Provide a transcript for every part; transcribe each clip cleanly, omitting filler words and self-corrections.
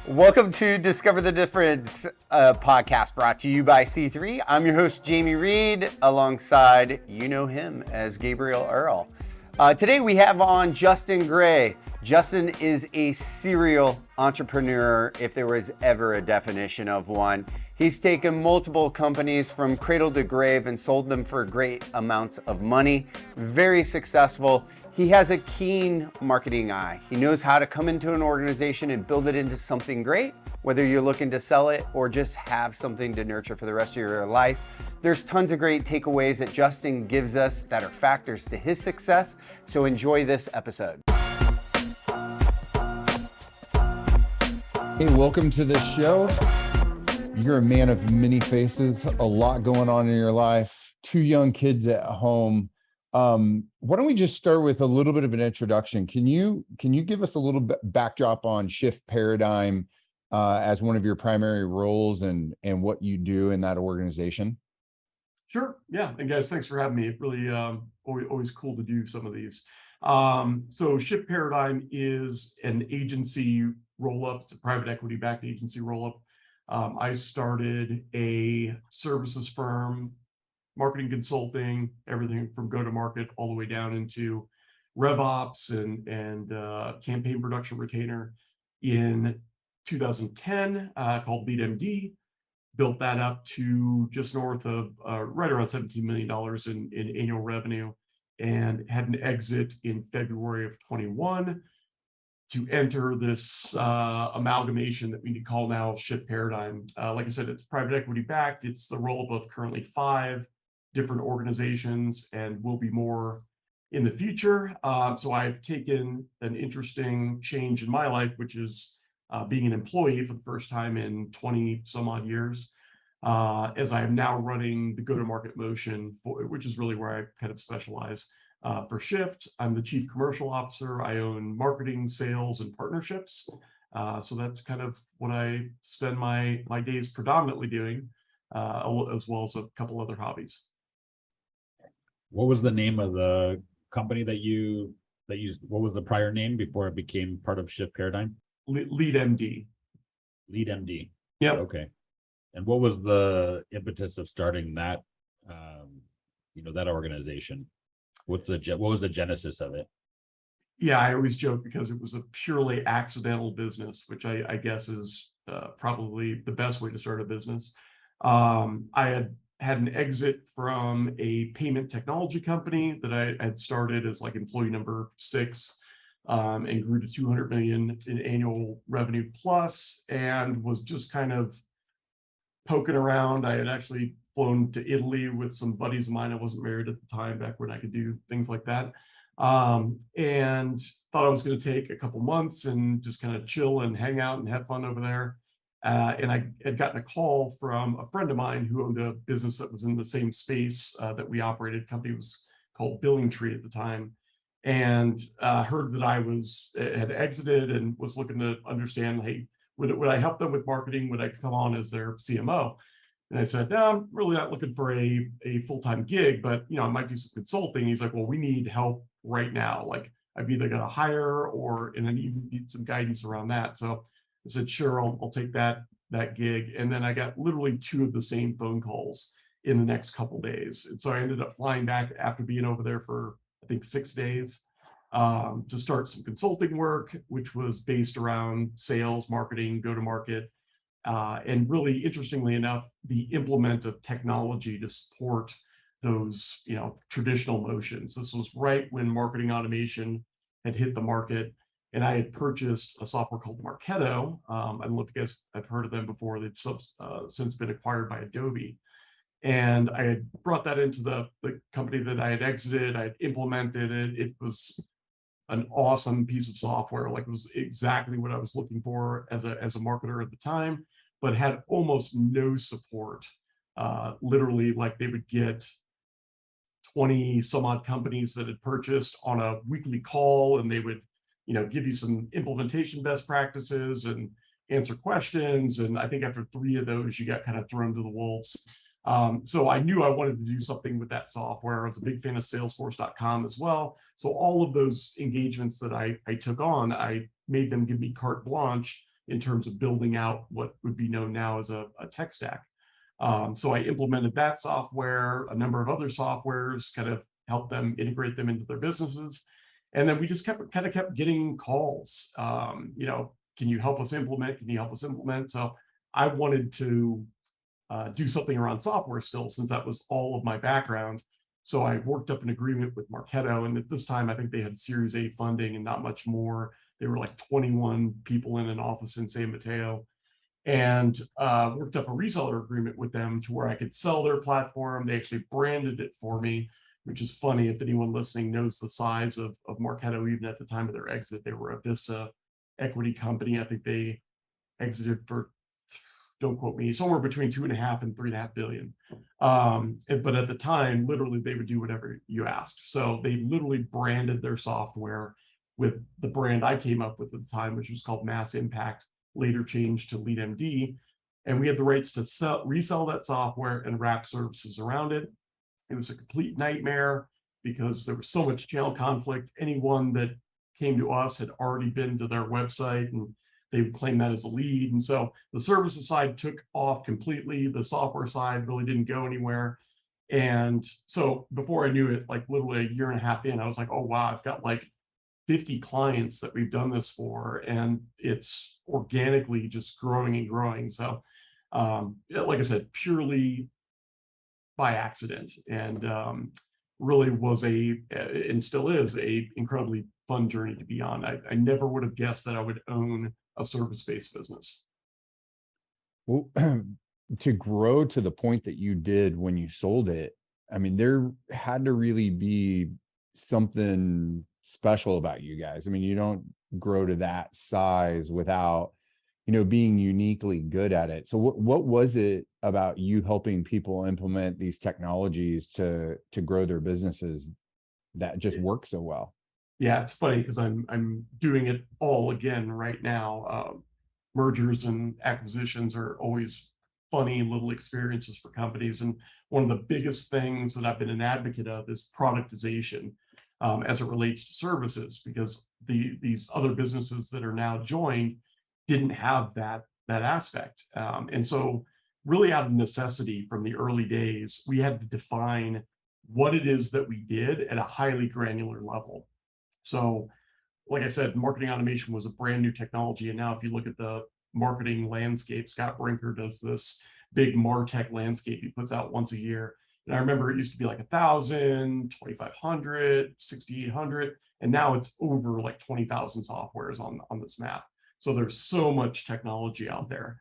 Welcome to Discover the Difference podcast brought to you by C3. I'm your host, Jamie Reed, alongside you know him as Gabriel Earl. Today we have on Justin Gray. Justin is a serial entrepreneur, if there was ever a definition of one. He's taken multiple companies from cradle to grave and sold them for great amounts of money. Very successful. He has a keen marketing eye. He knows how to come into an organization and build it into something great, whether you're looking to sell it or just have something to nurture for the rest of your life. There's tons of great takeaways that Justin gives us that are factors to his success, so enjoy this episode. Hey, welcome to the show. You're a man of many faces, a lot going on in your life, 2 young kids at home. Why don't we just start with a little bit of an introduction? Can you give us a little bit backdrop on Shift Paradigm as one of your primary roles and what you do in that organization? Sure. Yeah. And guys, thanks for having me. It really always cool to do some of these. So Shift Paradigm is an agency roll-up. It's a private equity-backed agency roll-up. I started a services firm, marketing consulting, everything from go-to-market all the way down into RevOps and campaign production retainer in 2010, called LeadMD. Built that up to just north of right around $17 million in annual revenue, and had an exit in February of 21 to enter this amalgamation that we call now Shift Paradigm. Like I said, it's private equity backed. It's the roll-up of currently 5 different organizations, and will be more in the future. So I've taken an interesting change in my life, which is being an employee for the first time in 20 some odd years, as I am now running the go-to-market motion, which is really where I kind of specialize for Shift. I'm the chief commercial officer. I own marketing, sales, and partnerships. So that's kind of what I spend my days predominantly doing, as well as a couple other hobbies. What was the name of the company that you what was the prior name before it became part of Shift Paradigm? LeadMD. LeadMD. Yep. Okay. And what was the impetus of starting that that organization? What was the genesis of it? Yeah, I always joke because it was a purely accidental business, which I guess is probably the best way to start a business. I had an exit from a payment technology company that I had started as like employee number 6, and grew to 200 million in annual revenue plus, and was just kind of poking around. I had actually flown to Italy with some buddies of mine. I wasn't married at the time, back when I could do things like that. And thought I was going to take a couple months and just kind of chill and hang out and have fun over there. And I had gotten a call from a friend of mine who owned a business that was in the same space that we operated. The company was called Billing Tree at the time, and heard that I had exited and was looking to understand, hey, would I help them with marketing? Would I come on as their CMO? And I said, no, I'm really not looking for a full-time gig, but I might do some consulting. He's like, well, we need help right now. Like, I've either got to hire and then even need some guidance around that. So I said, sure, I'll take that gig. And then I got literally 2 of the same phone calls in the next couple days. And so I ended up flying back after being over there for, I think, 6 days to start some consulting work, which was based around sales, marketing, go-to-market, and really, interestingly enough, the implement of technology to support those, traditional motions. This was right when marketing automation had hit the market. And I had purchased a software called Marketo. I don't know if you guys have heard of them before. They've since been acquired by Adobe. And I had brought that into the company that I had exited. I had implemented it. It was an awesome piece of software. Like, it was exactly what I was looking for as a marketer at the time, but had almost no support. Literally, like, they would get 20 some odd companies that had purchased on a weekly call, and they would give you some implementation best practices and answer questions. And I think after 3 of those, you got kind of thrown to the wolves. So I knew I wanted to do something with that software. I was a big fan of Salesforce.com as well. So all of those engagements that I took on, I made them give me carte blanche in terms of building out what would be known now as a tech stack. So I implemented that software, a number of other softwares, kind of helped them integrate them into their businesses. And then we just kept getting calls, can you help us implement? Can you help us implement? So I wanted to do something around software still, since that was all of my background. So I worked up an agreement with Marketo, and at this time, I think they had Series A funding and not much more. They were like 21 people in an office in San Mateo, and worked up a reseller agreement with them to where I could sell their platform. They actually branded it for me, which is funny. If anyone listening knows the size of Marketo, even at the time of their exit, they were a Vista equity company. I think they exited for, don't quote me, somewhere between 2.5 and 3.5 billion. But at the time, literally, they would do whatever you asked. So they literally branded their software with the brand I came up with at the time, which was called Mass Impact, later changed to LeadMD. And we had the rights to resell that software and wrap services around it. It was a complete nightmare because there was so much channel conflict. Anyone that came to us had already been to their website, and they would claim that as a lead. And so the services side took off completely. The software side really didn't go anywhere. And so before I knew it, like literally a year and a half in, I was like, oh, wow, I've got like 50 clients that we've done this for, and it's organically just growing and growing. So like I said, purely by accident, and really was and still is a incredibly fun journey to be on. I never would have guessed that I would own a service-based business. Well, to grow to the point that you did when you sold it, I mean, there had to really be something special about you guys. I mean, you don't grow to that size without, being uniquely good at it. So what was it about you helping people implement these technologies to grow their businesses that just work so well? Yeah, it's funny because I'm doing it all again right now. Mergers and acquisitions are always funny little experiences for companies. And one of the biggest things that I've been an advocate of is productization as it relates to services, because these other businesses that are now joined didn't have that aspect. And so really out of necessity from the early days, we had to define what it is that we did at a highly granular level. So like I said, marketing automation was a brand new technology. And now if you look at the marketing landscape, Scott Brinker does this big MarTech landscape he puts out once a year. And I remember it used to be like 1,000, 2,500, 6,800. And now it's over like 20,000 softwares on this map. So there's so much technology out there.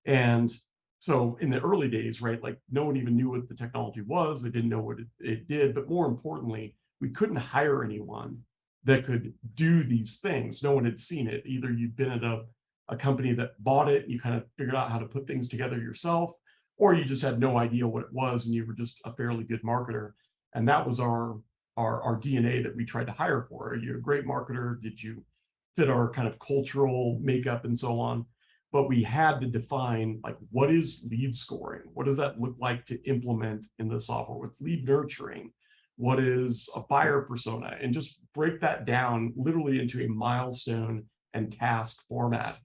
And so in the early days, right, like no one even knew what the technology was. They didn't know what it did. But more importantly, we couldn't hire anyone that could do these things. No one had seen it. Either you'd been at a company that bought it and you kind of figured out how to put things together yourself, or you just had no idea what it was and you were just a fairly good marketer. And that was our DNA that we tried to hire for. Are you a great marketer? Did you fit our kind of cultural makeup and so on? But we had to define, like, what is lead scoring? What does that look like to implement in the software? What's lead nurturing? What is a buyer persona? And just break that down literally into a milestone and task format.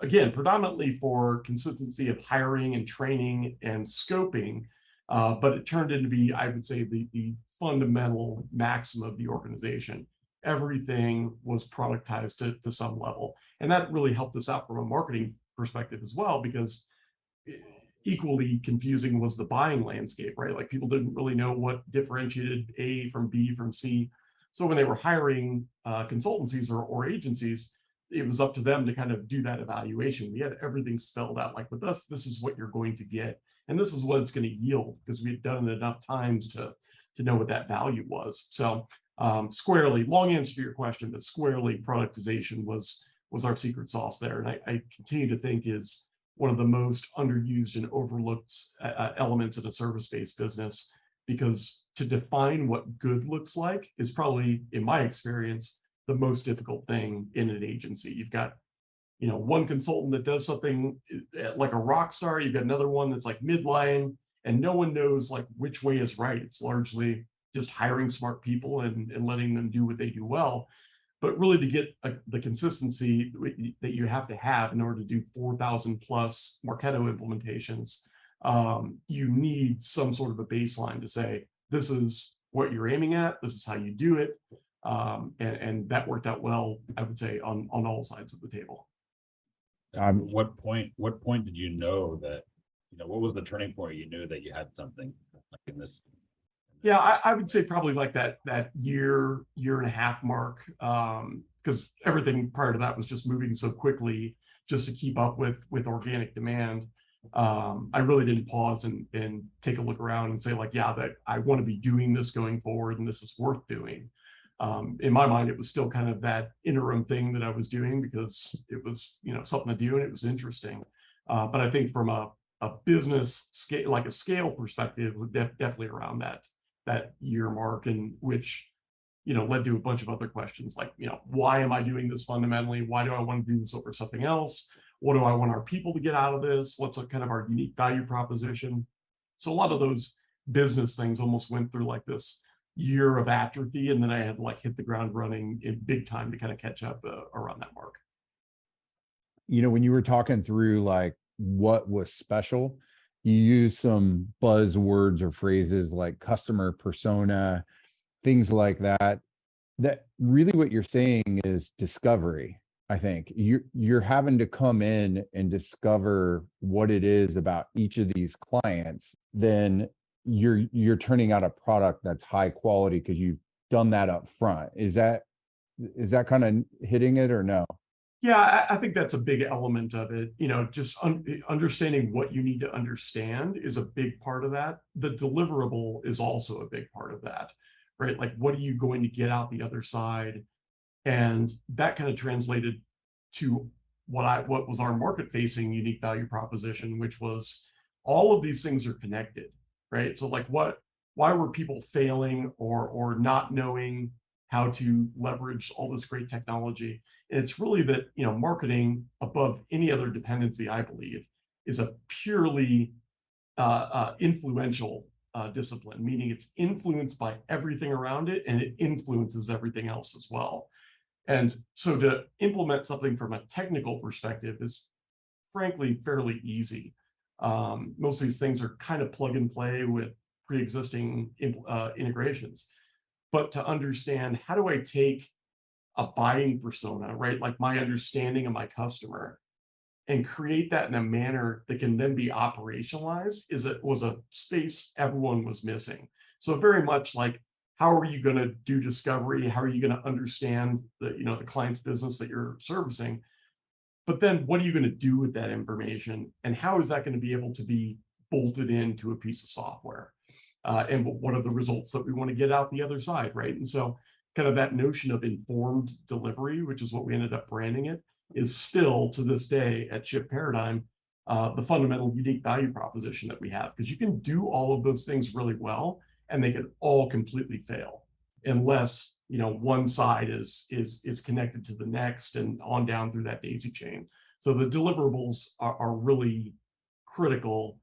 Again, predominantly for consistency of hiring and training and scoping, but it turned into be, I would say, the fundamental maxim of the organization. Everything was productized to some level. And that really helped us out from a marketing perspective as well, because equally confusing was the buying landscape, right? Like people didn't really know what differentiated A from B from C. So when they were hiring consultancies or agencies, it was up to them to kind of do that evaluation. We had everything spelled out, like with us, this is what you're going to get. And this is what it's going to yield, because we've done it enough times to know what that value was. So squarely, long answer to your question, but squarely productization was our secret sauce there. And I continue to think is one of the most underused and overlooked elements in a service-based business, because to define what good looks like is probably, in my experience, the most difficult thing in an agency. You've got, one consultant that does something like a rock star. You've got another one that's like midline, and no one knows like which way is right. It's largely just hiring smart people and letting them do what they do well. but really to get the consistency that you have to have in order to do 4,000 plus Marketo implementations, you need some sort of a baseline to say, this is what you're aiming at, this is how you do it. And that worked out well, I would say, on all sides of the table. What point did you know that, what was the turning point you knew that you had something like in this? Yeah, I would say probably like that year and a half mark, because everything prior to that was just moving so quickly just to keep up with organic demand. I really didn't pause and take a look around and say like, yeah, that I want to be doing this going forward and this is worth doing. In my mind, it was still kind of that interim thing that I was doing because it was, something to do and it was interesting. But I think from a business scale, like a scale perspective, definitely around that year mark, and which led to a bunch of other questions like, why am I doing this fundamentally? Why do I want to do this over something else? What do I want our people to get out of this? What's kind of our unique value proposition? So a lot of those business things almost went through like this year of atrophy, and then I had to like hit the ground running in big time to kind of catch up around that mark. When you were talking through like what was special, you use some buzzwords or phrases like customer persona, things like that. That really what you're saying is discovery. I think you're having to come in and discover what it is about each of these clients. Then you're turning out a product that's high quality because you've done that up front. Is that kind of hitting it or no? Yeah, I think that's a big element of it. Just understanding what you need to understand is a big part of that. The deliverable is also a big part of that, right? Like, what are you going to get out the other side? And that kind of translated to what was our market-facing unique value proposition, which was all of these things are connected, right? So like why were people failing or not knowing how to leverage all this great technology? And it's really that, marketing, above any other dependency, I believe, is a purely influential discipline, meaning it's influenced by everything around it and it influences everything else as well. And so to implement something from a technical perspective is frankly fairly easy. Most of these things are kind of plug and play with pre-existing integrations. But to understand, how do I take a buying persona, right? Like my understanding of my customer, and create that in a manner that can then be operationalized was a space everyone was missing. So very much like, how are you going to do discovery? How are you going to understand the client's business that you're servicing? But then what are you going to do with that information? And how is that going to be able to be bolted into a piece of software? And what are the results that we want to get out the other side, right? And so kind of that notion of informed delivery, which is what we ended up branding it, is still to this day at Shift Paradigm, the fundamental unique value proposition that we have. Because you can do all of those things really well, and they can all completely fail unless one side is connected to the next and on down through that daisy chain. So the deliverables are really critical,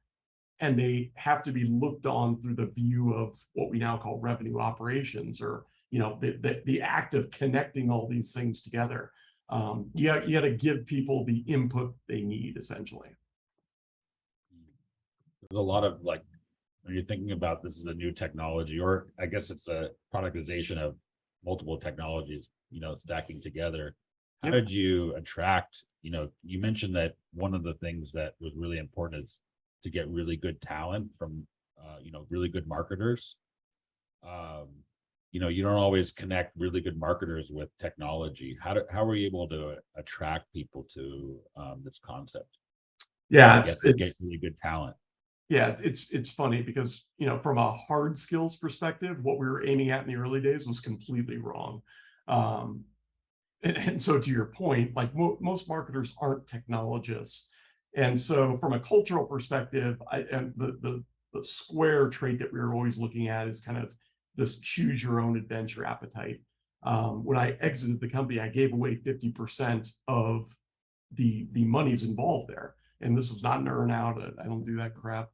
and they have to be looked on through the view of what we now call revenue operations, or the act of connecting all these things together. You got to give people the input they need, essentially. There's a lot of like, when you're thinking about this as a new technology, or I guess it's a productization of multiple technologies, stacking together. How did you attract, you mentioned that one of the things that was really important is to get really good talent from, really good marketers. You don't always connect really good marketers with technology. How were you able to attract people to this concept? Yeah, Get really good talent. Yeah, it's funny because from a hard skills perspective, what we were aiming at in the early days was completely wrong. And so to your point, like most marketers aren't technologists, and so from a cultural perspective, and the square trait that we were always looking at is kind of this choose your own adventure appetite. When I exited the company, I gave away 50% of the monies involved there, and this was not an earn out. I don't do that crap.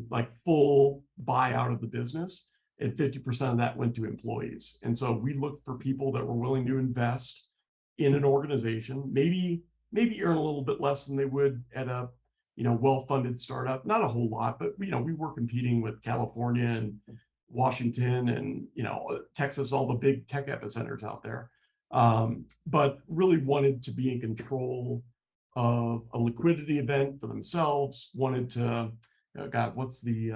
Like full buyout of the business. and 50% of that went to employees. And so we looked for people that were willing to invest in an organization, maybe earn a little bit less than they would at a well-funded startup. Not a whole lot, but we were competing with California and Washington and Texas, all the big tech epicenters out there. But really wanted to be in control of a liquidity event for themselves. Wanted to, God, what's the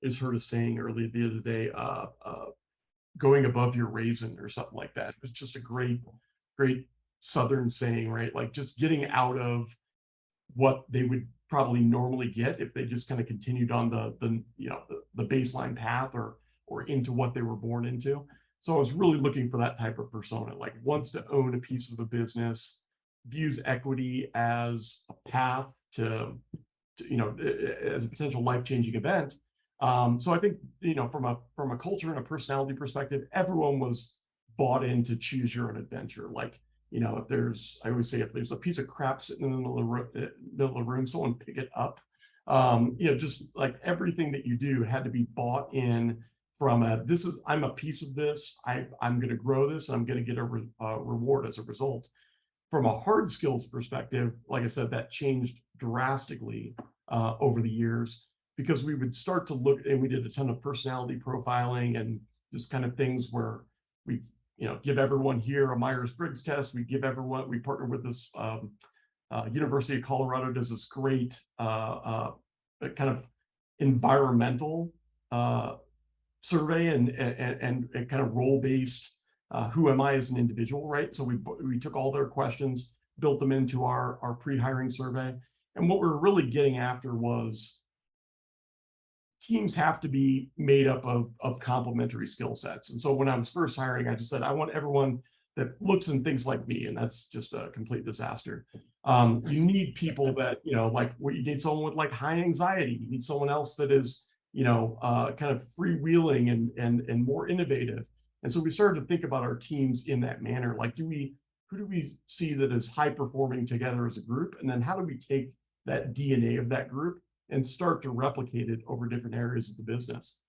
is heard a saying earlier the other day, going above your raisin or something like that. It was just a great Southern saying, right? Like just getting out of what they would probably normally get if they just kind of continued on the baseline path or into what they were born into. So I was really looking for that type of persona, like wants to own a piece of the business, views equity as a path to as a potential life-changing event. So I think from a culture and a personality perspective, everyone was bought in to choose your own adventure. Like I always say, if there's a piece of crap sitting in the middle of the room, someone pick it up. Just like everything that you do had to be bought in from I'm a piece of this. I'm going to grow this. And I'm going to get a reward as a result. From a hard skills perspective, like I said, that changed drastically over the years, because we would start to look, and we did a ton of personality profiling and just kind of things where we give everyone here a Myers-Briggs test. We partner with this University of Colorado does this great kind of environmental survey and kind of role-based who am I as an individual, right? So we took all their questions, built them into our pre-hiring survey. And what we're really getting after was teams have to be made up of complementary skill sets. And so when I was first hiring, I just said, I want everyone that looks and thinks like me. And that's just a complete disaster. You need people that, like you need someone with like high anxiety. You need someone else that is, kind of freewheeling and more innovative. And so we started to think about our teams in that manner. Like, who do we see that is high performing together as a group? And then how do we take that DNA of that group and start to replicate it over different areas of the business?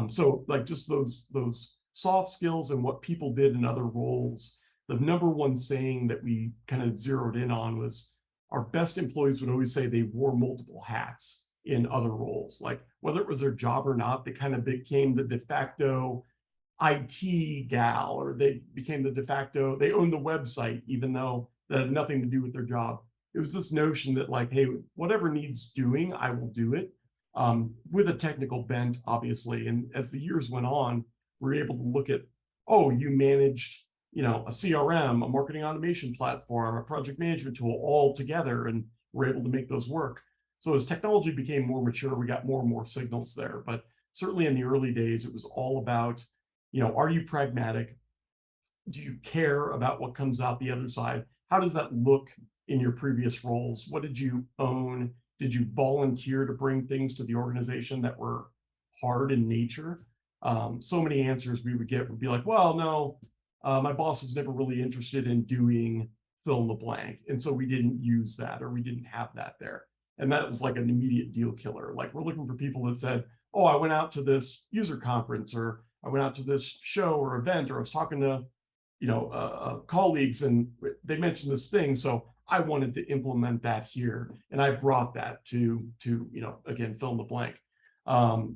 So like just those soft skills and what people did in other roles, the number one saying that we kind of zeroed in on was our best employees would always say they wore multiple hats in other roles. Like whether it was their job or not, they kind of became the de facto IT gal, or they became the de facto, they owned the website, even though that had nothing to do with their job. It was this notion that like, hey, whatever needs doing, I will do it, with a technical bent, obviously. And as the years went on, we were able to look at, oh, you managed, a CRM, a marketing automation platform, a project management tool all together, and we're able to make those work. So as technology became more mature, we got more and more signals there. But certainly in the early days, it was all about, are you pragmatic? Do you care about what comes out the other side? How does that look in your previous roles? What did you own? Did you volunteer to bring things to the organization that were hard in nature? So many answers we would get would be like, well, no, my boss was never really interested in doing fill in the blank. And so we didn't use that, or we didn't have that there. And that was like an immediate deal killer. Like we're looking for people that said, oh, I went out to this user conference, or I went out to this show or event, or I was talking to, colleagues and they mentioned this thing. So I wanted to implement that here. And I brought that to again, fill in the blank.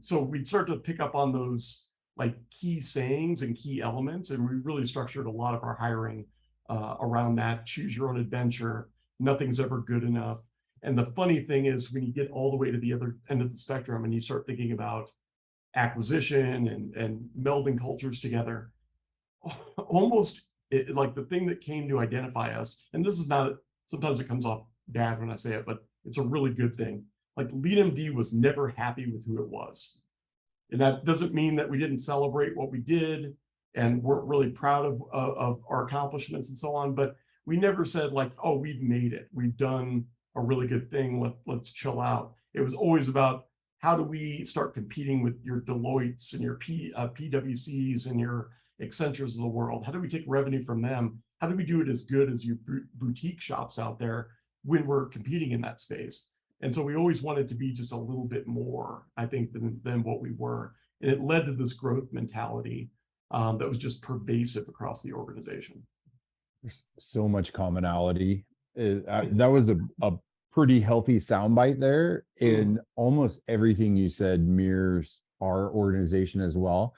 So we'd start to pick up on those like key sayings and key elements. And we really structured a lot of our hiring around that. Choose your own adventure. Nothing's ever good enough. And the funny thing is, when you get all the way to the other end of the spectrum and you start thinking about acquisition and melding cultures together, almost like the thing that came to identify us, and this is not, sometimes it comes off bad when I say it, but it's a really good thing. Like LeadMD was never happy with who it was. And that doesn't mean that we didn't celebrate what we did and weren't really proud of our accomplishments and so on, but we never said like, oh, we've made it. We've done a really good thing. Let's chill out. It was always about, how do we start competing with your Deloittes and your PwCs and your Accentures of the world? How do we take revenue from them? How do we do it as good as your boutique shops out there when we're competing in that space? And so we always wanted to be just a little bit more, I think, than what we were. And it led to this growth mentality that was just pervasive across the organization. There's so much commonality. That was a pretty healthy soundbite there, and almost everything you said mirrors our organization as well.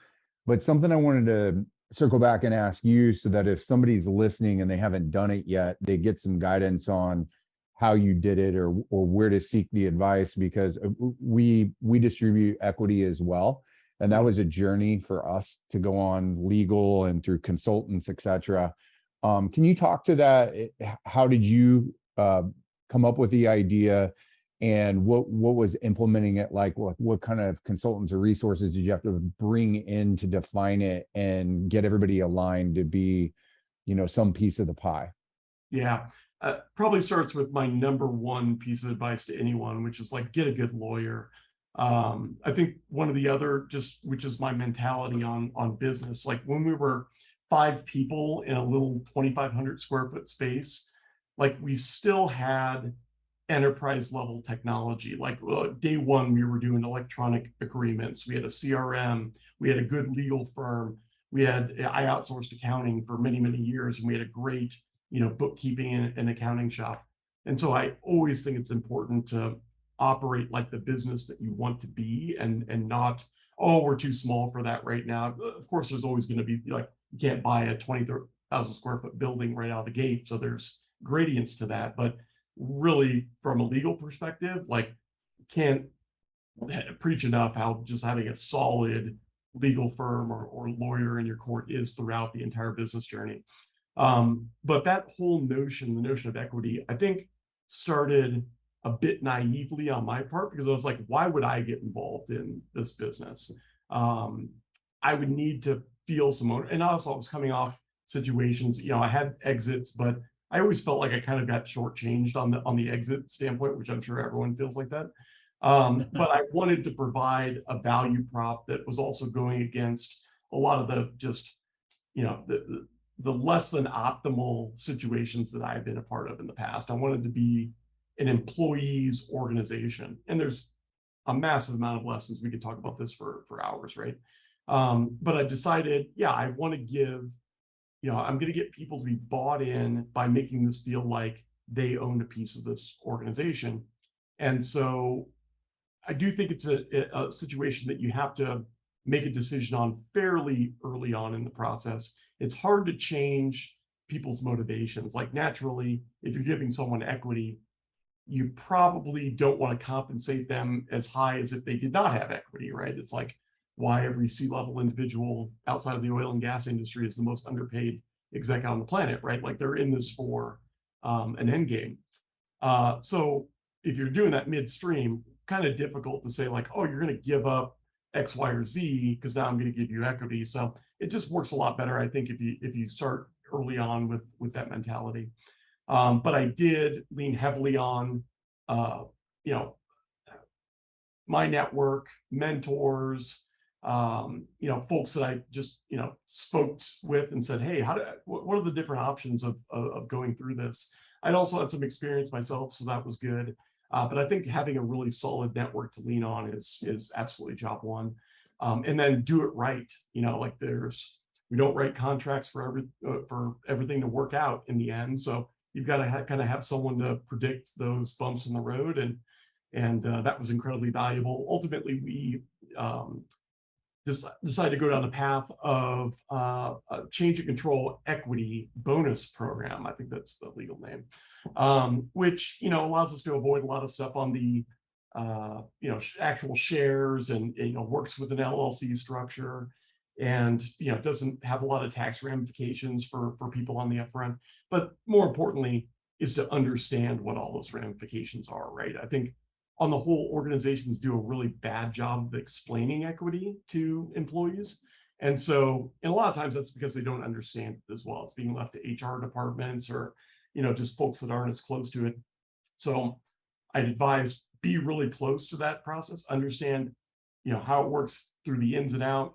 But something I wanted to circle back and ask you, so that if somebody's listening and they haven't done it yet, they get some guidance on how you did it, or where to seek the advice, because we distribute equity as well. And that was a journey for us to go on, legal and through consultants, et cetera. Can you talk to that? How did you come up with the idea, and what was implementing it like? What kind of consultants or resources did you have to bring in to define it and get everybody aligned to be, some piece of the pie? Yeah, probably starts with my number one piece of advice to anyone, which is like, get a good lawyer. I think one of the other, which is my mentality on business, like when we were 5 people in a little 2,500 square foot space, like we still had enterprise level technology. Like day one, we were doing electronic agreements. We had a CRM. We had a good legal firm. I outsourced accounting for many, many years, and we had a great, bookkeeping and accounting shop. And so I always think it's important to operate like the business that you want to be, and not, oh, we're too small for that right now. Of course, there's always going to be, like, you can't buy a 20,000 square foot building right out of the gate. So there's gradients to that. But really, from a legal perspective, like, can't preach enough how just having a solid legal firm or lawyer in your court is throughout the entire business journey. But that whole notion, the notion of equity, I think started a bit naively on my part, because I was like, why would I get involved in this business? I would need to feel some owner. And also I was coming off situations, I had exits, but I always felt like I kind of got shortchanged on the exit standpoint, which I'm sure everyone feels like that. But I wanted to provide a value prop that was also going against a lot of the just, the less than optimal situations that I've been a part of in the past. I wanted to be an employee's organization. And there's a massive amount of lessons. We could talk about this for hours, right? But I decided, I want to give, I'm going to get people to be bought in by making this feel like they own a piece of this organization. And so I do think it's a situation that you have to make a decision on fairly early on in the process. It's hard to change people's motivations. Like, naturally, if you're giving someone equity, you probably don't want to compensate them as high as if they did not have equity, right? It's like why every C-level individual outside of the oil and gas industry is the most underpaid exec on the planet, right? Like, they're in this for an end game. So if you're doing that midstream, kind of difficult to say like, oh, you're going to give up X, Y, or Z because now I'm going to give you equity. So it just works a lot better, I think, if you start early on with that mentality. But I did lean heavily on, my network, mentors, folks that I just, spoke with and said, hey, what are the different options of going through this? I'd also had some experience myself, so that was good. But I think having a really solid network to lean on is absolutely job one. And then do it right. Like, we don't write contracts for everything to work out in the end. So you've got to kind of have someone to predict those bumps in the road, and that was incredibly valuable. Ultimately, we decided to go down the path of a change of control equity bonus program. I think that's the legal name, which allows us to avoid a lot of stuff on the actual shares, and works with an LLC structure, and doesn't have a lot of tax ramifications for people on the upfront. But more importantly, is to understand what all those ramifications are, right? I think on the whole, organizations do a really bad job of explaining equity to employees. And so, and a lot of times that's because they don't understand it as well. It's being left to HR departments, or, just folks that aren't as close to it. So I'd advise, be really close to that process, understand, how it works through the ins and out,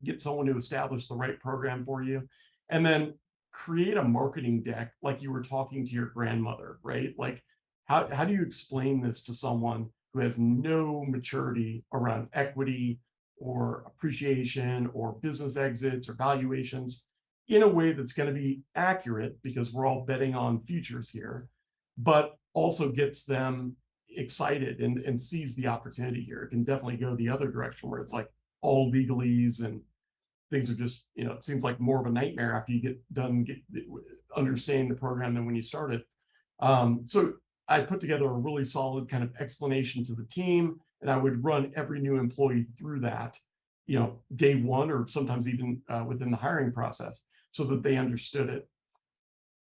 get someone to establish the right program for you, and then create a marketing deck like you were talking to your grandmother, right? Like, how do you explain this to someone who has no maturity around equity, or appreciation or business exits or valuations in a way that's going to be accurate, because we're all betting on futures here, but also gets them excited and sees the opportunity here. It can definitely go the other direction where it's like all legalese and things are just, it seems like more of a nightmare after you get done understanding the program than when you started. So I put together a really solid kind of explanation to the team, and I would run every new employee through that, day one, or sometimes even within the hiring process, so that they understood it.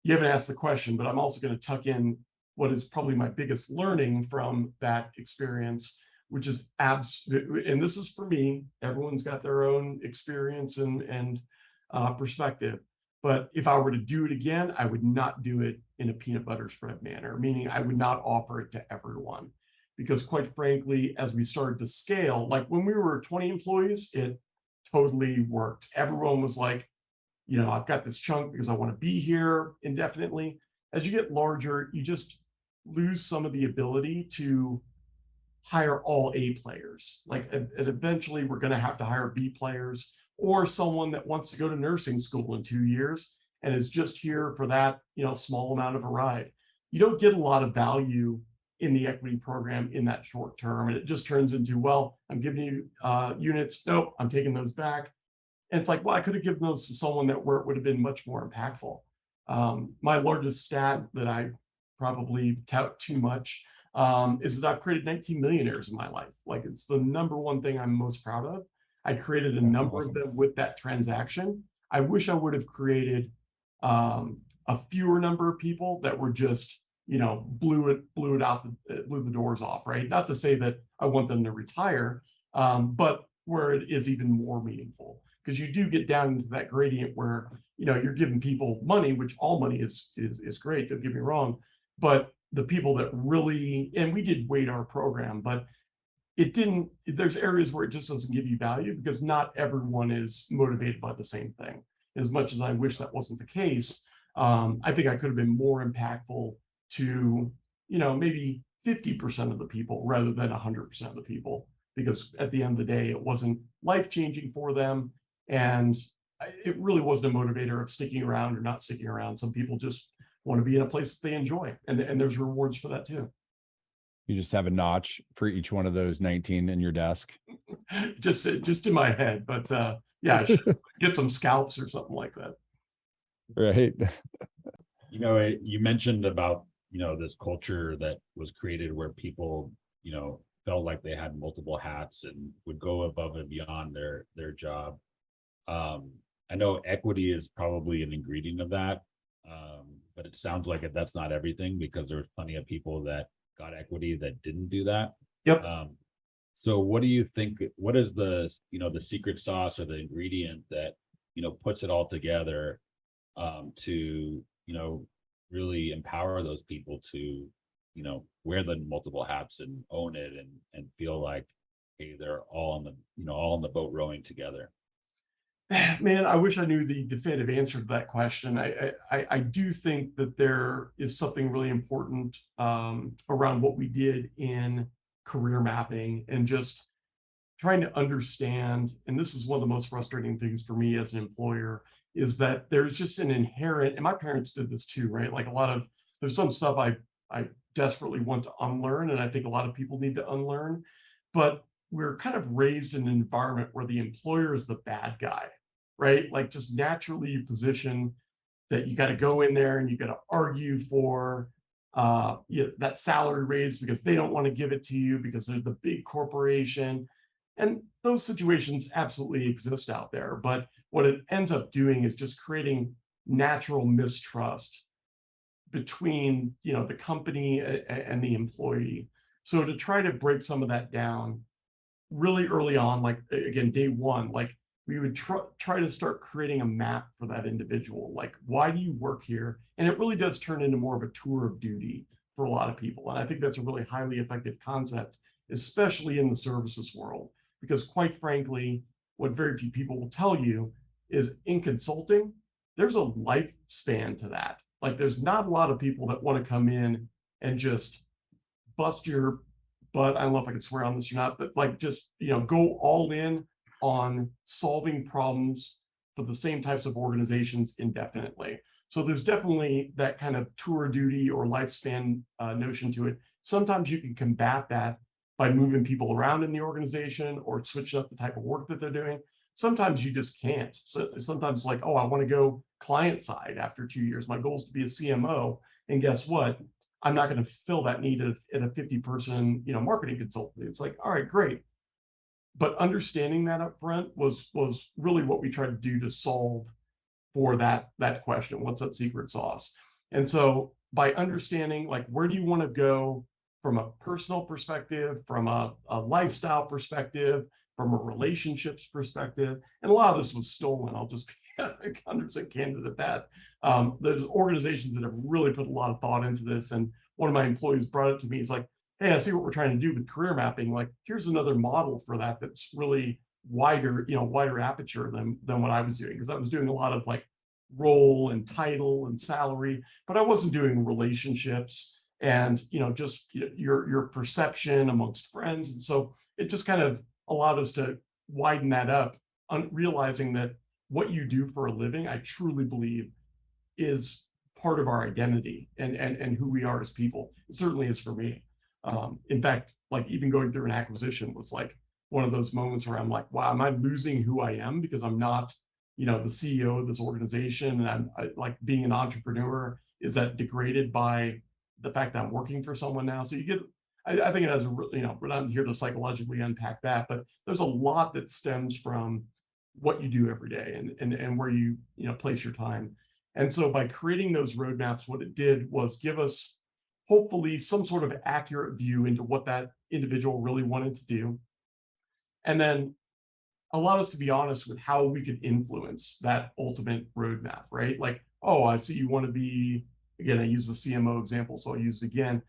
You haven't asked the question, but I'm also going to tuck in what is probably my biggest learning from that experience, which is and this is for me, everyone's got their own experience and perspective. But if I were to do it again, I would not do it in a peanut butter spread manner, meaning I would not offer it to everyone. Because quite frankly, as we started to scale, like when we were 20 employees, it totally worked. Everyone was like, I've got this chunk because I want to be here indefinitely. As you get larger, you just lose some of the ability to hire all A players. Like, and eventually we're going to have to hire B players, or someone that wants to go to nursing school in 2 years and is just here for that, small amount of a ride. You don't get a lot of value in the equity program in that short term. And it just turns into, well, I'm giving you units. Nope, I'm taking those back. And it's like, well, I could have given those to someone where it would have been much more impactful. My largest stat that I probably tout too much is that I've created 19 millionaires in my life. Like, it's the number one thing I'm most proud of. I created a number of them with that transaction. I wish I would have created a fewer number of people that were just, blew the doors off, right? Not to say that I want them to retire, but where it is even more meaningful. Because you do get down into that gradient where, you're giving people money, which all money is great, don't get me wrong. But the people that really, and we did weight our program, but there's areas where it just doesn't give you value, because not everyone is motivated by the same thing. As much as I wish that wasn't the case, I think I could have been more impactful to, maybe 50% of the people rather than 100% of the people, because at the end of the day, it wasn't life-changing for them. And it really wasn't a motivator of sticking around or not sticking around. Some people just want to be in a place that they enjoy, and there's rewards for that too. You just have a notch for each one of those 19 in your desk. just in my head, but yeah, I should get some scalps or something like that. Right. You mentioned about, this culture that was created where people, felt like they had multiple hats and would go above and beyond their job. I know equity is probably an ingredient of that, but it sounds like that's not everything, because there's plenty of people that got equity that didn't do that. Yep. So what do you think, what is the secret sauce or the ingredient that, puts it all together to, really empower those people to, wear the multiple hats and own it and feel like, hey, they're all on the boat rowing together? Man, I wish I knew the definitive answer to that question. I do think that there is something really important around what we did in career mapping and just trying to understand, and this is one of the most frustrating things for me as an employer, is that there's just an inherent, and my parents did this too, right? Like there's some stuff I desperately want to unlearn, and I think a lot of people need to unlearn, but we're kind of raised in an environment where the employer is the bad guy, right? Like, just naturally you position that you got to go in there and you got to argue for that salary raise because they don't want to give it to you because they're the big corporation. And those situations absolutely exist out there. But what it ends up doing is just creating natural mistrust between, the company and the employee. So to try to break some of that down really early on, like, again, day one, like, we would try to start creating a map for that individual. Like, why do you work here? And it really does turn into more of a tour of duty for a lot of people. And I think that's a really highly effective concept, especially in the services world, because quite frankly, what very few people will tell you is in consulting, there's a lifespan to that. Like, there's not a lot of people that want to come in and just bust your butt. I don't know if I can swear on this or not, but like, just, go all in on solving problems for the same types of organizations indefinitely. So there's definitely that kind of tour duty or lifespan notion to it. Sometimes you can combat that by moving people around in the organization or switching up the type of work that they're doing. Sometimes you just can't. So sometimes like, oh, I want to go client side after 2 years. My goal is to be a CMO. And guess what? I'm not going to fill that need at a 50-person, marketing consultant. It's like, all right, great. But understanding that up front was really what we tried to do to solve for that question. What's that secret sauce? And so by understanding like, where do you want to go from a personal perspective, from a lifestyle perspective, from a relationships perspective, and a lot of this was stolen. I'll just be 100% candid at that. There's organizations that have really put a lot of thought into this. And one of my employees brought it to me. He's like, hey, I see what we're trying to do with career mapping. Like, here's another model for that that's really wider aperture than what I was doing, because I was doing a lot of like role and title and salary, but I wasn't doing relationships and just your perception amongst friends. And so it just kind of allowed us to widen that up, realizing that what you do for a living, I truly believe, is part of our identity and who we are as people. It certainly is for me. In fact, like even going through an acquisition was like one of those moments where I'm like, wow, am I losing who I am because I'm not, the CEO of this organization, and like being an entrepreneur, is that degraded by the fact that I'm working for someone now? So you get, I think it has, we're not here to psychologically unpack that, but there's a lot that stems from what you do every day and where you place your time. And so by creating those roadmaps, what it did was give us hopefully some sort of accurate view into what that individual really wanted to do, and then allow us to be honest with how we could influence that ultimate roadmap, right? Like, oh, I see you want to be, again, I use the CMO example, so I'll use it again.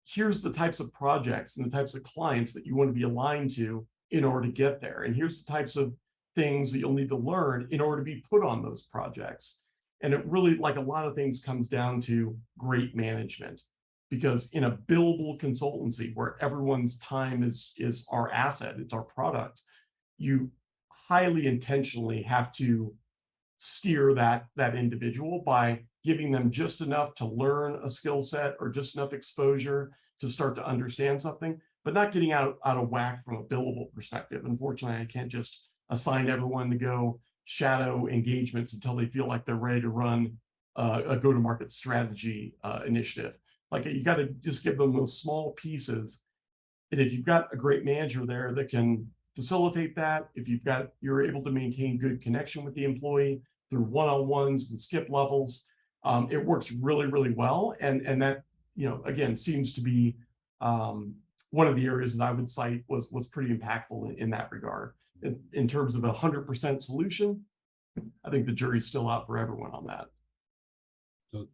Here's the types of projects and the types of clients that you want to be aligned to in order to get there. And here's the types of things that you'll need to learn in order to be put on those projects. And it really, like a lot of things, comes down to great management. Because in a billable consultancy where everyone's time is our asset, it's our product, you highly intentionally have to steer that individual by giving them just enough to learn a skill set or just enough exposure to start to understand something, but not getting out of whack from a billable perspective. Unfortunately, I can't just assign everyone to go shadow engagements until they feel like they're ready to run a go-to-market strategy initiative. Like, you got to just give them those small pieces. And if you've got a great manager there that can facilitate that, if you're able to maintain good connection with the employee through one-on-ones and skip levels, it works really, really well. And that, again, seems to be one of the areas that I would cite was pretty impactful in that regard. In terms of 100% solution, I think the jury's still out for everyone on that.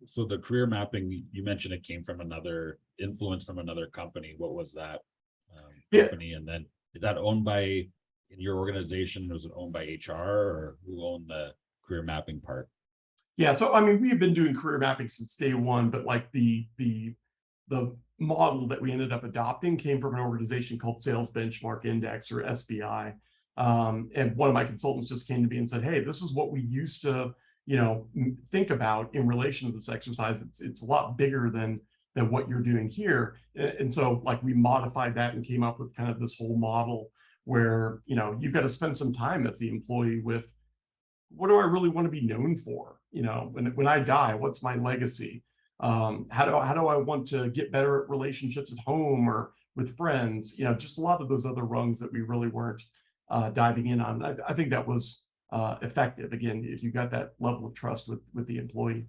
So the career mapping, you mentioned it came from another influence from another company. What was that company? And then is that owned by, in your organization, was it owned by HR, or who owned the career mapping part? Yeah, so I mean, we have been doing career mapping since day one, but like the model that we ended up adopting came from an organization called Sales Benchmark Index, or SBI. And one of my consultants just came to me and said, hey, this is what we used to think about in relation to this exercise. It's a lot bigger than what you're doing here. And so like we modified that and came up with kind of this whole model where, you've got to spend some time as the employee with, what do I really want to be known for? When I die, what's my legacy? How do I want to get better at relationships at home or with friends? Just a lot of those other rungs that we really weren't diving in on. I think that was effective. Again, if you got that level of trust with the employee.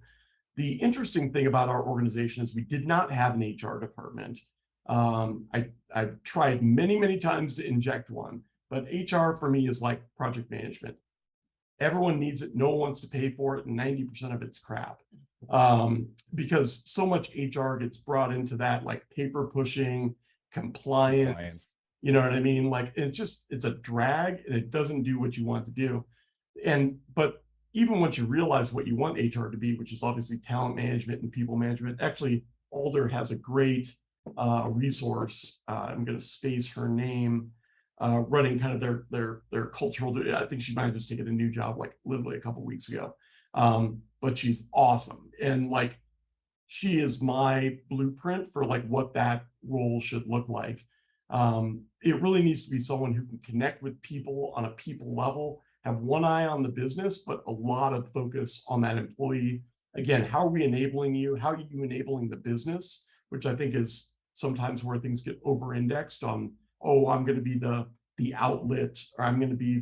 The interesting thing about our organization is we did not have an HR department. I've tried many, many times to inject one, but HR for me is like project management. Everyone needs it. No one wants to pay for it, and 90% of it's crap. Because so much HR gets brought into that, like paper pushing, compliance. You know what I mean? Like, it's a drag, and it doesn't do what you want to do. But even once you realize what you want HR to be, which is obviously talent management and people management, actually Alder has a great resource. I'm going to space her name. running kind of their cultural. I think she might have just taken a new job like literally a couple weeks ago. But she's awesome. And like, she is my blueprint for like what that role should look like. It really needs to be someone who can connect with people on a people level, have one eye on the business, but a lot of focus on that employee. Again, how are we enabling you? How are you enabling the business? Which I think is sometimes where things get over-indexed on, oh, I'm going to be the outlet, or I'm going to be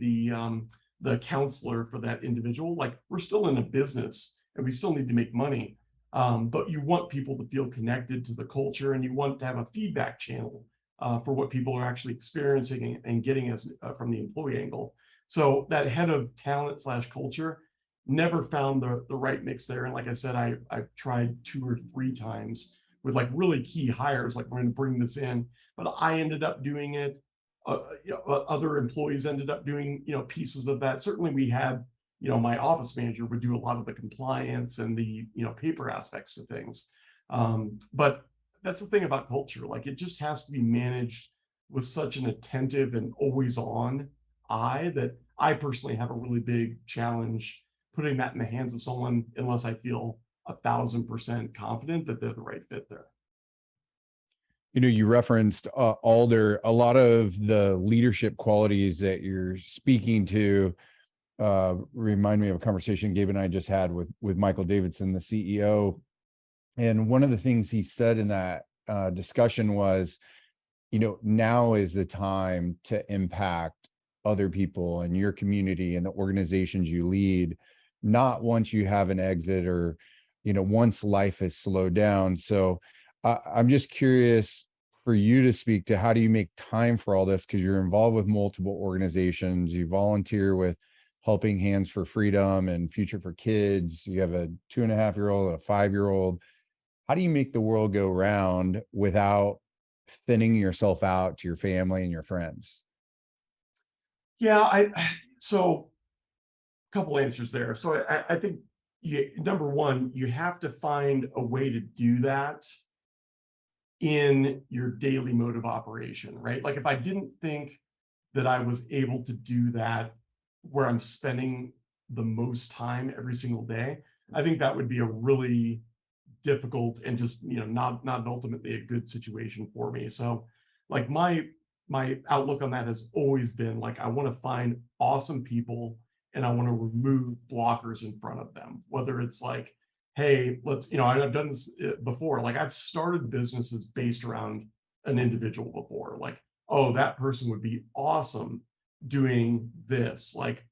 the counselor for that individual. Like, we're still in a business and we still need to make money. But you want people to feel connected to the culture, and you want to have a feedback channel for what people are actually experiencing and getting as from the employee angle. So that head of talent / culture never found the right mix there. And like I said, I've tried 2 or 3 times with like really key hires, like we're going to bring this in, but I ended up doing it. Other employees ended up doing, pieces of that. Certainly we had, my office manager would do a lot of the compliance and the, paper aspects to things. But that's the thing about culture. Like, it just has to be managed with such an attentive and always on eye that I personally have a really big challenge putting that in the hands of someone unless I feel 1,000% confident that they're the right fit there. You referenced Alder. A lot of the leadership qualities that you're speaking to remind me of a conversation Gabe and I just had with Michael Davidson, the CEO. And one of the things he said in that discussion was, now is the time to impact other people in your community and the organizations you lead, not once you have an exit or, once life has slowed down. So I'm just curious for you to speak to, how do you make time for all this? Because you're involved with multiple organizations. You volunteer with Helping Hands for Freedom and Future for Kids. You have a 2.5-year-old, a 5-year-old. How do you make the world go round without thinning yourself out to your family and your friends? Yeah, so a couple answers there. So I think number one, you have to find a way to do that in your daily mode of operation, right? Like, if I didn't think that I was able to do that where I'm spending the most time every single day, I think that would be a really difficult and just, not ultimately a good situation for me. So like, my outlook on that has always been like, I want to find awesome people and I want to remove blockers in front of them, whether it's like, hey, let's, I've done this before. Like, I've started businesses based around an individual before, like, oh, that person would be awesome doing this. Like,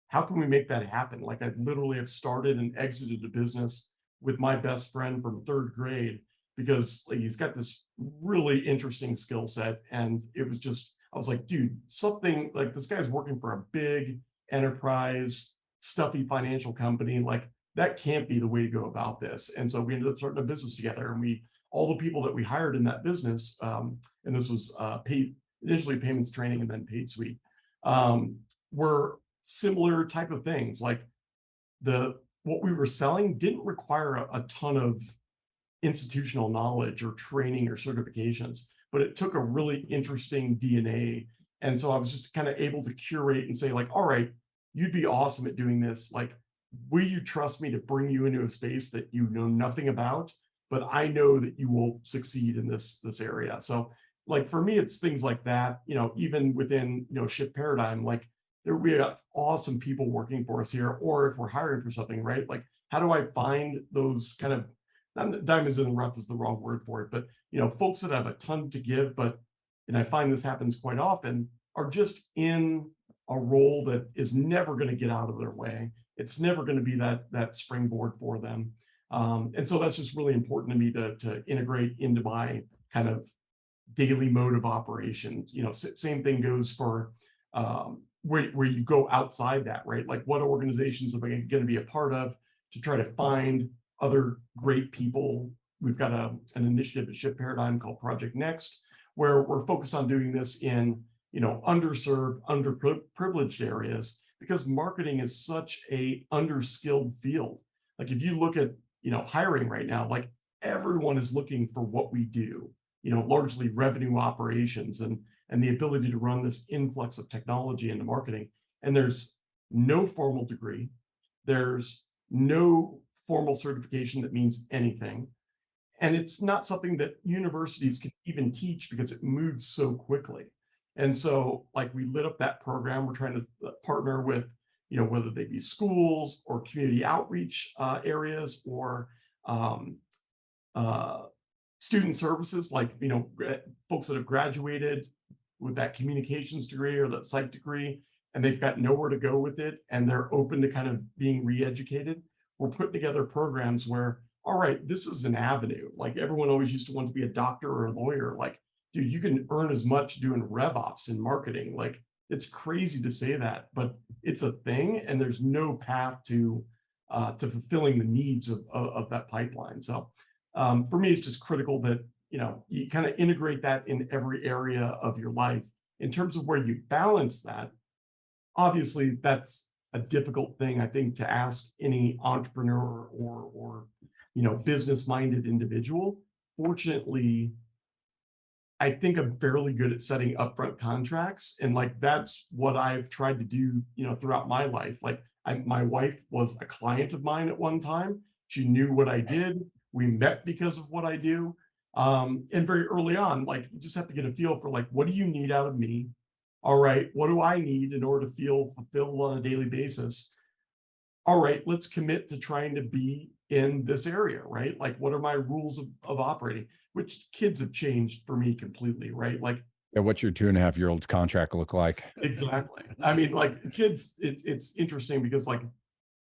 how can we make that happen? Like, I literally have started and exited a business with my best friend from 3rd grade because like, he's got this really interesting skill set. And it was just, I was like, dude, something like, this guy's working for a big enterprise, stuffy financial company. Like, that can't be the way to go about this. And so we ended up starting a business together, and all the people that we hired in that business, and this was initially payments training and then paid suite, were similar type of things. Like, what we were selling didn't require a ton of institutional knowledge or training or certifications, but it took a really interesting DNA. And so I was just kind of able to curate and say like, all right, you'd be awesome at doing this. Like, will you trust me to bring you into a space that you know nothing about, but I know that you will succeed in this area. So like, for me, it's things like that, even within, Shift Paradigm, like, we have awesome people working for us here, or if we're hiring for something, right? Like, how do I find those kind of, not diamonds in the rough is the wrong word for it, but, folks that have a ton to give, and I find this happens quite often, are just in a role that is never going to get out of their way. It's never going to be that springboard for them. And so that's just really important to me to integrate into my kind of daily mode of operations. Same thing goes for where you go outside that, right? Like, what organizations am I going to be a part of to try to find other great people? We've got an initiative at Shift Paradigm called Project Next, where we're focused on doing this in underserved, underprivileged areas, because marketing is such a underskilled field. Like, if you look at hiring right now, like, everyone is looking for what we do, largely revenue operations, and and the ability to run this influx of technology into marketing. And there's no formal degree. There's no formal certification that means anything. And it's not something that universities can even teach because it moves so quickly. And so, like, we lit up that program. We're trying to partner with, whether they be schools or community outreach areas, or student services, like, folks that have graduated with that communications degree or that psych degree, and they've got nowhere to go with it, and they're open to kind of being re-educated. We're putting together programs where, all right, this is an avenue. Like, everyone always used to want to be a doctor or a lawyer. Like, dude, you can earn as much doing rev ops in marketing. Like, it's crazy to say that, but it's a thing, and there's no path to fulfilling the needs of that pipeline. So for me, it's just critical that you kind of integrate that in every area of your life. In terms of where you balance that, obviously that's a difficult thing, I think, to ask any entrepreneur or business-minded individual. Fortunately, I think I'm fairly good at setting upfront contracts, and like that's what I've tried to do, throughout my life. Like, my wife was a client of mine at one time. She knew what I did. We met because of what I do. And very early on, like, you just have to get a feel for, like, what do you need out of me? All right, what do I need in order to feel fulfilled on a daily basis? All right, let's commit to trying to be in this area, right? Like, what are my rules of operating? Which kids have changed for me completely, right? Like, Yeah, what's your 2.5-year-old's contract look like? exactly. I mean, like, kids, it's interesting because, like,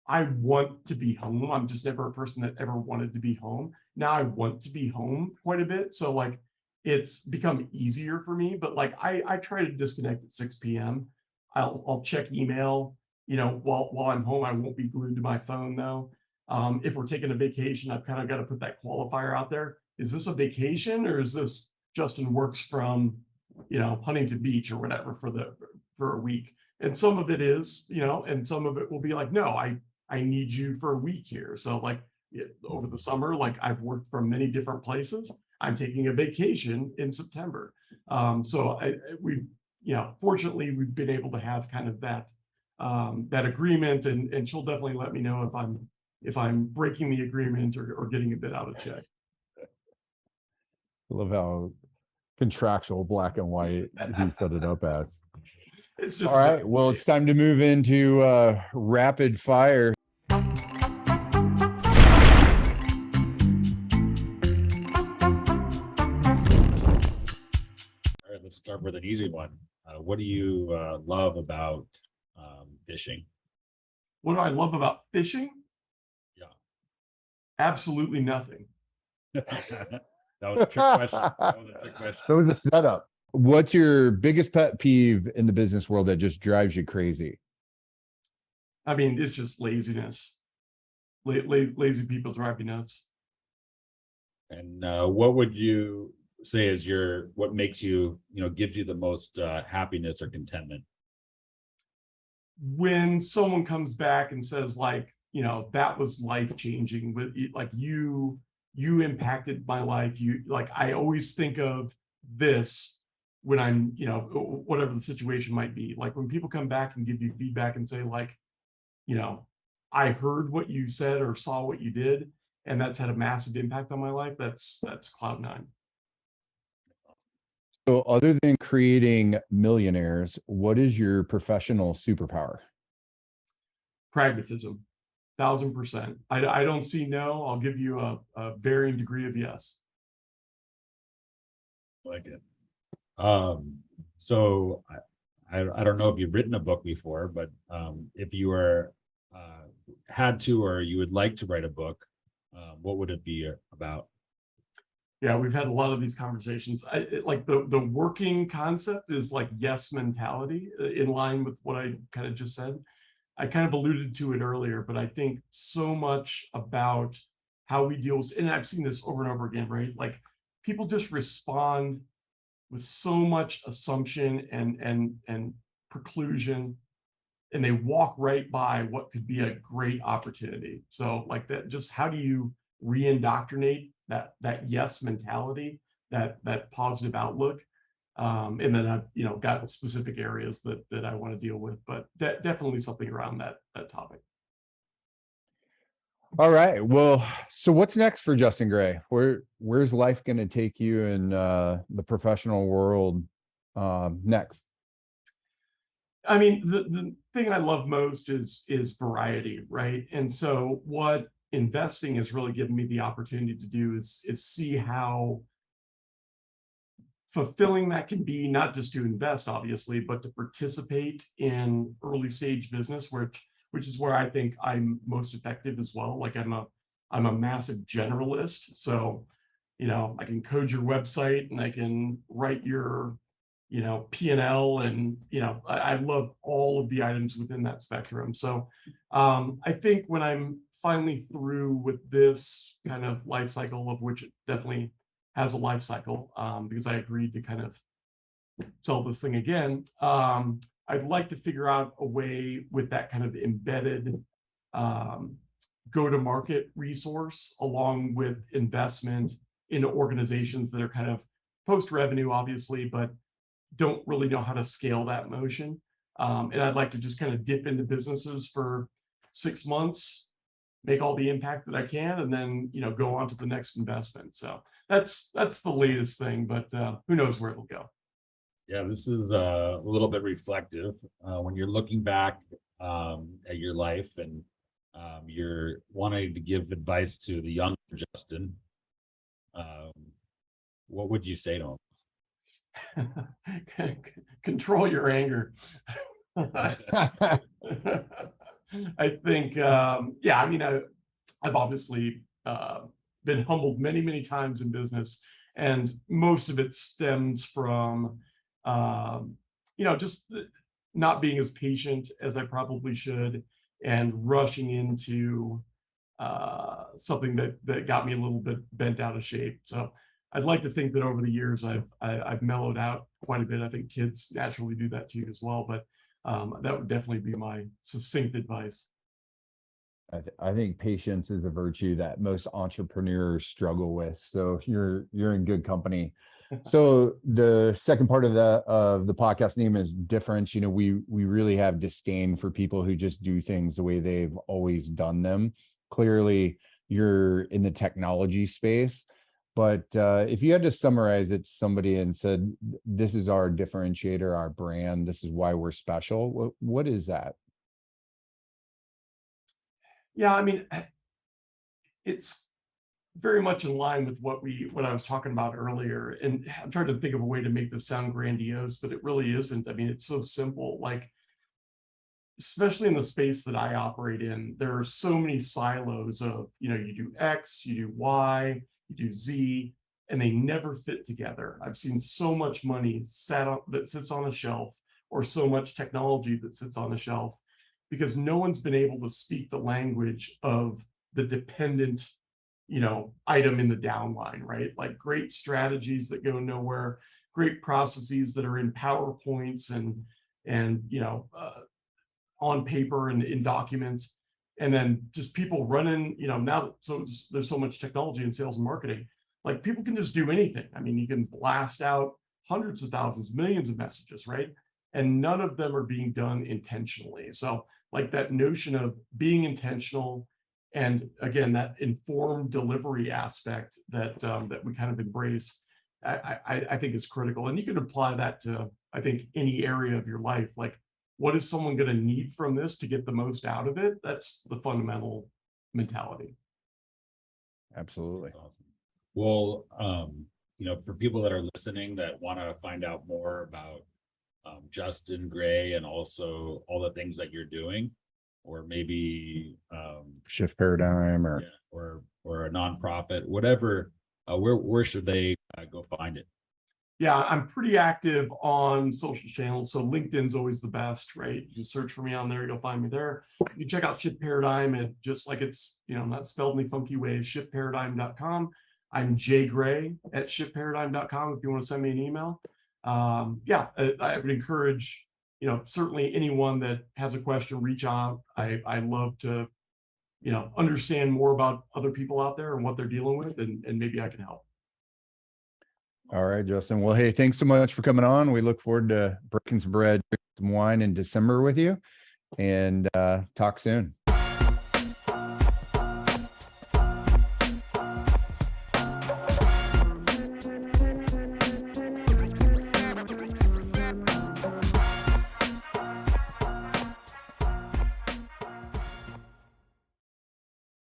I want to be home. I'm just never a person that ever wanted to be home. Now I want to be home quite a bit. So, like, it's become easier for me, but like, I try to disconnect at 6 p.m. I'll check email, while I'm home. I won't be glued to my phone though. If we're taking a vacation, I've kind of got to put that qualifier out there. Is this a vacation, or is this Justin works from, Huntington Beach or whatever for a week? And some of it is, and some of it will be like, no, I need you for a week here. So, like, over the summer, like, I've worked from many different places. I'm taking a vacation in September. So fortunately, we've been able to have kind of that agreement, and she'll definitely let me know if I'm breaking the agreement or getting a bit out of check. I love how contractual, black and white he set it up as. It's just All right, well, it's time to move into rapid fire. All right, let's start with an easy one. What do you love about fishing? What do I love about fishing? Yeah. Absolutely nothing. That was a trick question. That was a trick question. That was a setup. What's your biggest pet peeve in the business world that just drives you crazy? I mean, it's just laziness. Lazy people drive me nuts. And what would you say is what makes you, gives you the most happiness or contentment? When someone comes back and says, like, that was life-changing, with like, you impacted my life. I always think of this when I'm, whatever the situation might be. Like, when people come back and give you feedback and say, like, I heard what you said or saw what you did, and that's had a massive impact on my life. That's cloud nine. So other than creating millionaires, what is your professional superpower? Pragmatism, 1,000%. I don't see no. I'll give you a varying degree of yes. I like it. So I don't know if you've written a book before, but if you were had to, or you would like to write a book, what would it be about? Yeah, we've had a lot of these conversations. Like, the working concept is like yes mentality, in line with what I kind of just said. I kind of alluded to it earlier, but I think so much about how we deal with, and I've seen this over and over again, right? Like, people just respond with so much assumption and preclusion, and they walk right by what could be a great opportunity. So, like, that, just how do you re-indoctrinate that yes mentality, that positive outlook? And then I've, got specific areas that I want to deal with, but definitely something around that topic. All right. Well, so what's next for Justin Gray? Where's life going to take you in the professional world next? I mean, the thing I love most is variety, right? And so what investing has really given me the opportunity to do is see how fulfilling that can be, not just to invest, obviously, but to participate in early stage business, which is where I think I'm most effective as well. Like I'm a massive generalist. So, I can code your website and I can write your, P&L, and I love all of the items within that spectrum. So I think when I'm finally through with this kind of life cycle, of which it definitely has a life cycle, because I agreed to kind of sell this thing again. I'd like to figure out a way with that kind of embedded go-to-market resource, along with investment into organizations that are kind of post-revenue, obviously, but don't really know how to scale that motion. And I'd like to just kind of dip into businesses for 6 months, make all the impact that I can, and then go on to the next investment. So that's the latest thing, but who knows where it'll go. Yeah, this is a little bit reflective when you're looking back at your life, and you're wanting to give advice to the younger Justin. What would you say to him? Control your anger. I think, yeah, I mean, I've obviously been humbled many, many times in business, and most of it stems from, just not being as patient as I probably should, and rushing into something that got me a little bit bent out of shape. So I'd like to think that over the years I've mellowed out quite a bit. I think kids naturally do that too as well, but that would definitely be my succinct advice. I think patience is a virtue that most entrepreneurs struggle with. So you're in good company. So the second part of the podcast name is difference. We really have disdain for people who just do things the way they've always done them. Clearly, you're in the technology space, but if you had to summarize it to somebody and said, "This is our differentiator, our brand. This is why we're special," what is that? Yeah, I mean, it's very much in line with what I was talking about earlier. And I'm trying to think of a way to make this sound grandiose, but it really isn't. I mean, it's so simple. Like, especially in the space that I operate in, there are so many silos of, you do X, you do Y, you do Z, and they never fit together. I've seen so much money that sits on a shelf, or so much technology that sits on a shelf, because no one's been able to speak the language of the dependent, item in the downline, right? Like great strategies that go nowhere, great processes that are in PowerPoints and on paper and in documents, and then just people running, now so there's so much technology in sales and marketing, like people can just do anything. I mean, you can blast out hundreds of thousands, millions of messages, right? And none of them are being done intentionally. So like that notion of being intentional, and again, that informed delivery aspect that we kind of embrace, I think is critical. And you can apply that to, I think, any area of your life. Like, what is someone going to need from this to get the most out of it? That's the fundamental mentality. Absolutely. That's awesome. Well, for people that are listening that want to find out more about Justin Gray, and also all the things that you're doing, or maybe Shift Paradigm, or or a nonprofit, whatever, where should they go find it? Yeah, I'm pretty active on social channels. So LinkedIn's always the best, right? You search for me on there, you'll find me there. You can check out Shift Paradigm, and just like it's, not spelled any funky way, shiftparadigm.com. I'm Jay Gray at shiftparadigm.com if you want to send me an email. Yeah, I would encourage, certainly anyone that has a question, reach out. I love to, understand more about other people out there and what they're dealing with, and maybe I can help. All right, Justin. Well, hey, thanks so much for coming on. We look forward to breaking some bread, drinking some wine in December with you, and talk soon.